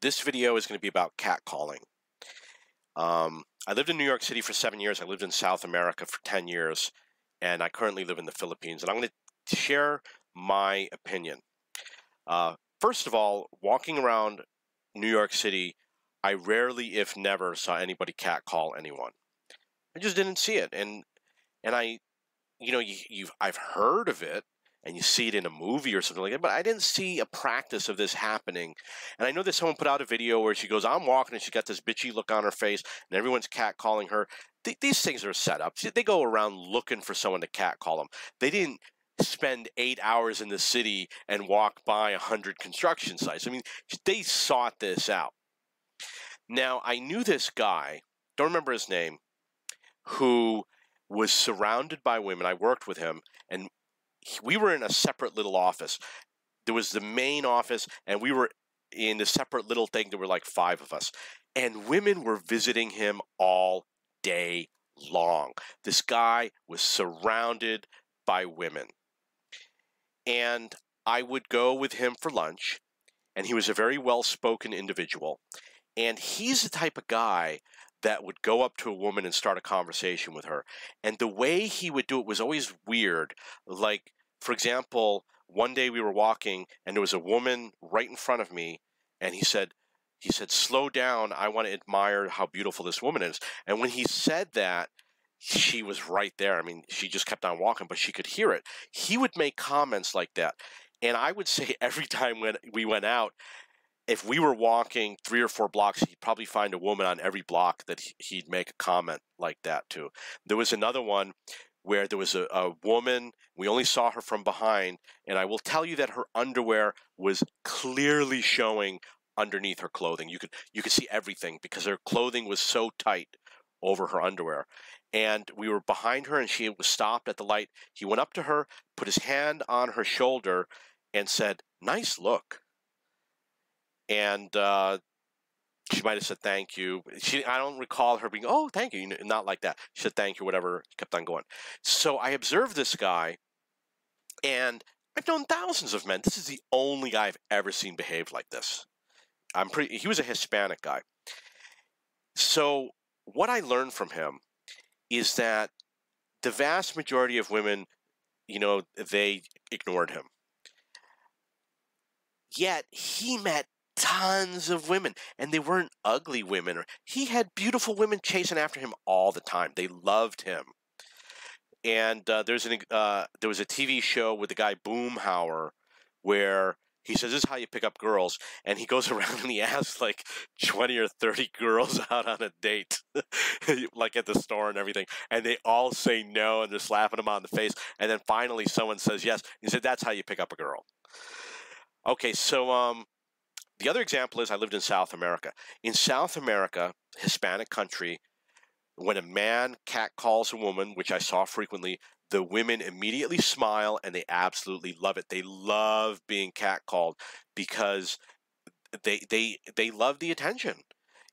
This video is going to be about catcalling. I lived in New York City for 7 years. I lived in South America for 10 years, and I currently live in the Philippines. And I'm going to share my opinion. First of all, walking around New York City, I rarely, if never, saw anybody catcall anyone. I just didn't see it, and I, I've heard of it, and you see it in a movie or something like that, but I didn't see a practice of this happening. And I know that someone put out a video where she goes, I'm walking, and she got this bitchy look on her face, and everyone's catcalling her. These things are set up. They go around looking for someone to catcall them. They didn't spend 8 hours in the city and walk by 100 construction sites. I mean, they sought this out. Now, I knew this guy, don't remember his name, who was surrounded by women. I worked with him, and we were in a separate little office. There was the main office, and we were in a separate little thing. There were like 5 of us, and women were visiting him all day long. This guy was surrounded by women, and I would go with him for lunch, and he was a very well-spoken individual, and he's the type of guy that would go up to a woman and start a conversation with her. And the way he would do it was always weird. Like, for example, one day we were walking and there was a woman right in front of me, and he said, slow down, I want to admire how beautiful this woman is. And when he said that, she was right there. I mean, she just kept on walking, but she could hear it. He would make comments like that. And I would say every time when we went out, if we were walking 3 or 4 blocks, he'd probably find a woman on every block that he'd make a comment like that to. There was another one where there was a woman, we only saw her from behind, and I will tell you that her underwear was clearly showing underneath her clothing. You could see everything because her clothing was so tight over her underwear. And we were behind her, and she was stopped at the light. He went up to her, put his hand on her shoulder, and said, "Nice look." And she might have said thank you. I don't recall her being, oh, thank you. Not like that. She said thank you, whatever. Kept on going. So I observed this guy, and I've known thousands of men. This is the only guy I've ever seen behave like this. He was a Hispanic guy. So what I learned from him is that the vast majority of women, they ignored him. Yet he met tons of women, and they weren't ugly women. He had beautiful women chasing after him all the time. They loved him. And there was a TV show with the guy Boomhauer where he says, this is how you pick up girls. And he goes around and he asks like 20 or 30 girls out on a date, like at the store and everything. And they all say no, and they're slapping him on the face. And then finally someone says yes. He said, that's how you pick up a girl. Okay, so the other example is I lived in South America. In South America, Hispanic country, when a man catcalls a woman, which I saw frequently, the women immediately smile and they absolutely love it. They love being catcalled because they love the attention.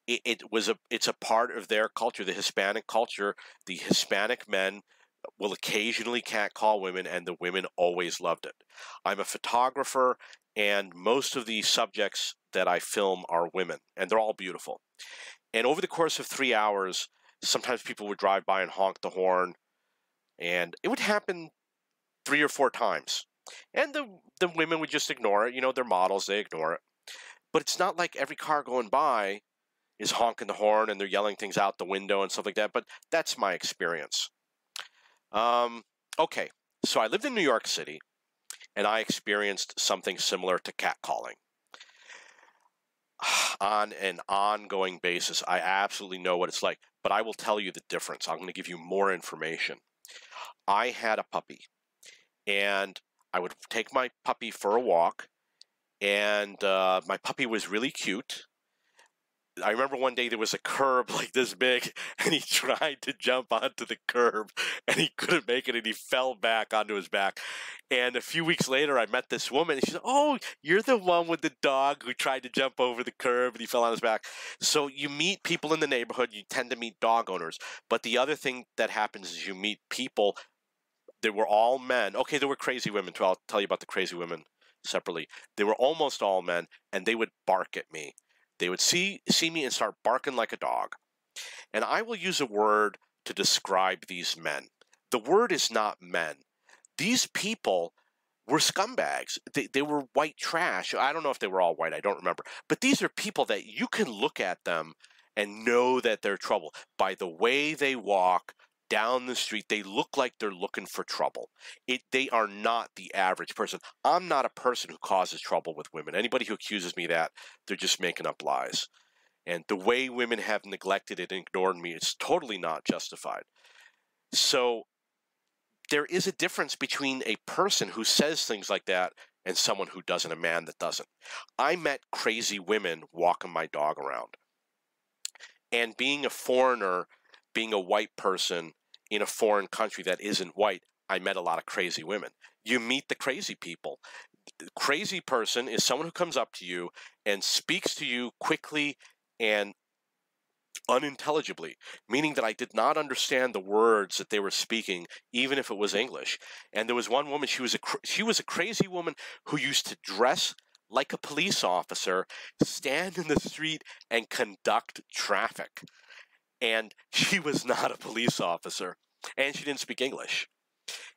It's a part of their culture, the Hispanic culture. The Hispanic men will occasionally catcall women, and the women always loved it. I'm a photographer, and most of the subjects that I film are women, and they're all beautiful. And over the course of 3 hours, sometimes people would drive by and honk the horn, and it would happen 3 or 4 times. And the women would just ignore it. They're models, they ignore it. But it's not like every car going by is honking the horn and they're yelling things out the window and stuff like that, but that's my experience. Okay, so I lived in New York City, and I experienced something similar to catcalling. On an ongoing basis, I absolutely know what it's like, but I will tell you the difference. I'm going to give you more information. I had a puppy, and I would take my puppy for a walk, and my puppy was really cute. I remember one day there was a curb like this big, and he tried to jump onto the curb, and he couldn't make it, and he fell back onto his back. And a few weeks later, I met this woman, and she said, oh, you're the one with the dog who tried to jump over the curb, and he fell on his back. So you meet people in the neighborhood, you tend to meet dog owners. But the other thing that happens is you meet people, they were all men. Okay, there were crazy women, too. I'll tell you about the crazy women separately. They were almost all men, and they would bark at me. They would see me and start barking like a dog. And I will use a word to describe these men. The word is not men. These people were scumbags. They were white trash. I don't know if they were all white. I don't remember. But these are people that you can look at them and know that they're trouble. By the way they walk down the street, they look like they're looking for trouble. They are not the average person. I'm not a person who causes trouble with women. Anybody who accuses me of that, they're just making up lies. And the way women have neglected and ignored me is totally not justified. So there is a difference between a person who says things like that and someone who doesn't, a man that doesn't. I met crazy women walking my dog around. And being a foreigner, being a white person in a foreign country that isn't white, I met a lot of crazy women. You meet the crazy people. Crazy person is someone who comes up to you and speaks to you quickly and unintelligibly, meaning that I did not understand the words that they were speaking, even if it was English. And there was one woman, she was a crazy woman who used to dress like a police officer, stand in the street, and conduct traffic. And she was not a police officer, and she didn't speak English.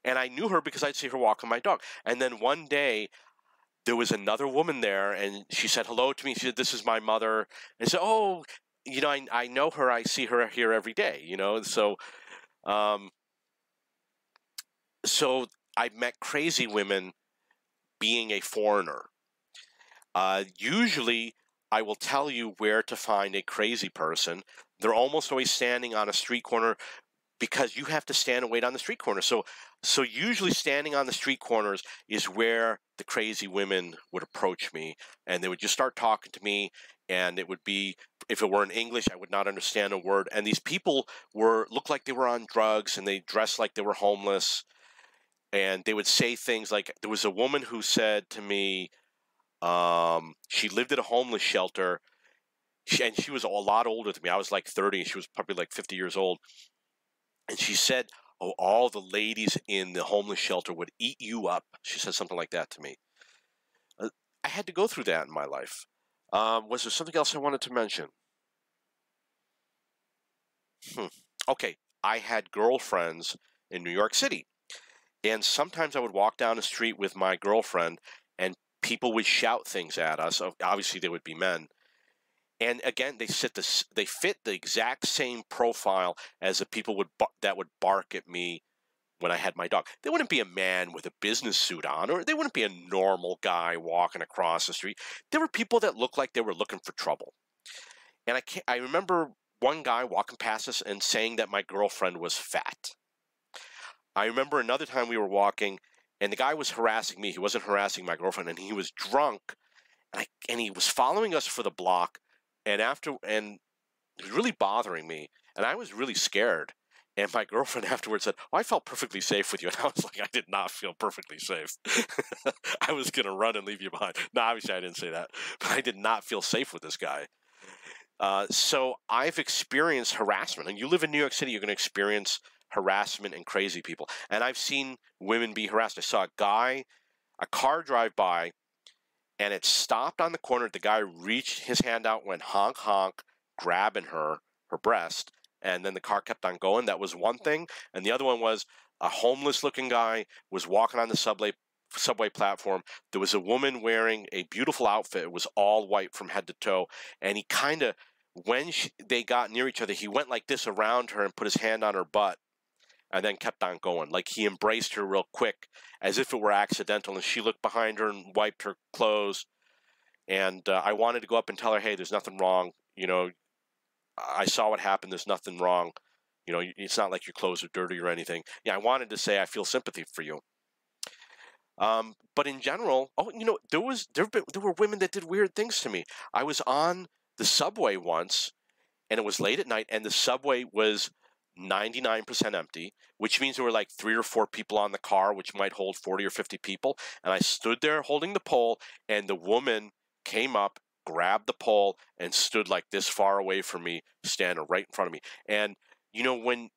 And I knew her because I'd see her walking my dog. And then one day, there was another woman there, and she said hello to me. She said, "This is my mother." And I said, "Oh, I know her. I see her here every day." Um, so I met crazy women being a foreigner. Usually, I will tell you where to find a crazy person. They're almost always standing on a street corner because you have to stand and wait on the street corner. So usually standing on the street corners is where the crazy women would approach me, and they would just start talking to me, and it would be, if it were in English, I would not understand a word. And these people looked like they were on drugs, and they dressed like they were homeless, and they would say things like, there was a woman who said to me, she lived at a homeless shelter, and she was a lot older than me. I was like 30, and she was probably like 50 years old. And she said, "Oh, all the ladies in the homeless shelter would eat you up." She said something like that to me. I had to go through that in my life. Was there something else I wanted to mention? Okay, I had girlfriends in New York City. And sometimes I would walk down the street with my girlfriend, and people would shout things at us. Obviously, they would be men. And again, they fit the exact same profile as the people that would bark at me when I had my dog. They wouldn't be a man with a business suit on, or they wouldn't be a normal guy walking across the street. There were people that looked like they were looking for trouble. And I remember one guy walking past us and saying that my girlfriend was fat. I remember another time we were walking, and the guy was harassing me. He wasn't harassing my girlfriend, and he was drunk, and he was following us for the block. And it was really bothering me, and I was really scared. And my girlfriend afterwards said, "Oh, I felt perfectly safe with you." And I was like, I did not feel perfectly safe. I was going to run and leave you behind. No, obviously I didn't say that, but I did not feel safe with this guy. So I've experienced harassment, and you live in New York City, you're going to experience harassment and crazy people. And I've seen women be harassed. I saw a car drive by, and it stopped on the corner. The guy reached his hand out, went honk, honk, grabbing her breast, and then the car kept on going. That was one thing. And the other one was a homeless-looking guy was walking on the subway platform. There was a woman wearing a beautiful outfit. It was all white from head to toe. And he kind of, when they got near each other, he went like this around her and put his hand on her butt, and then kept on going. Like he embraced her real quick, as if it were accidental, and she looked behind her and wiped her clothes. And I wanted to go up and tell her, "Hey, there's nothing wrong. I saw what happened. There's nothing wrong. It's not like your clothes are dirty or anything." Yeah, I wanted to say I feel sympathy for you. But in general, there were women that did weird things to me. I was on the subway once, and it was late at night, and the subway was 99% empty, which means there were like 3 or 4 people on the car, which might hold 40 or 50 people. And I stood there holding the pole, and the woman came up, grabbed the pole, and stood like this far away from me, standing right in front of me. And when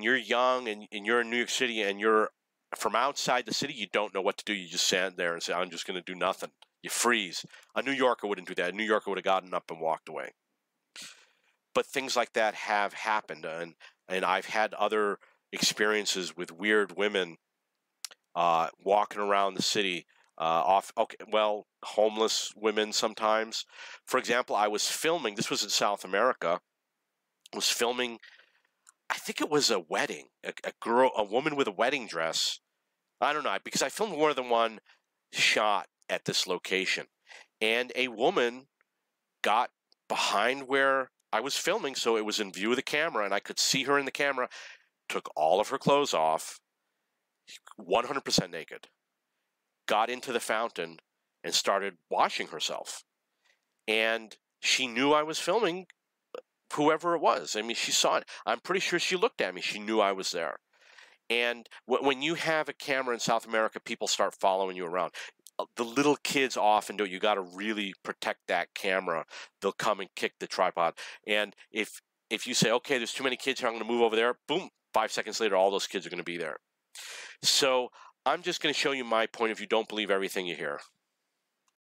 you're young and you're in New York City and you're from outside the city, you don't know what to do. You just stand there and say, "I'm just going to do nothing." You freeze. A New Yorker wouldn't do that. A New Yorker would have gotten up and walked away. But things like that have happened, and I've had other experiences with weird women walking around the city, homeless women sometimes. For example, I was filming, this was in South America, I was filming, I think it was a wedding, a woman with a wedding dress. I don't know, because I filmed more than one shot at this location. And a woman got behind where I was filming, so it was in view of the camera, and I could see her in the camera, took all of her clothes off, 100% naked, got into the fountain, and started washing herself. And she knew I was filming whoever it was. I mean, she saw it. I'm pretty sure she looked at me. She knew I was there. And when you have a camera in South America, people start following you around. The little kids often do. You got to really protect that camera. They'll come and kick the tripod. And if you say, okay, there's too many kids here, I'm going to move over there, boom, 5 seconds later, all those kids are going to be there. So I'm just going to show you my point of view. Don't believe everything you hear.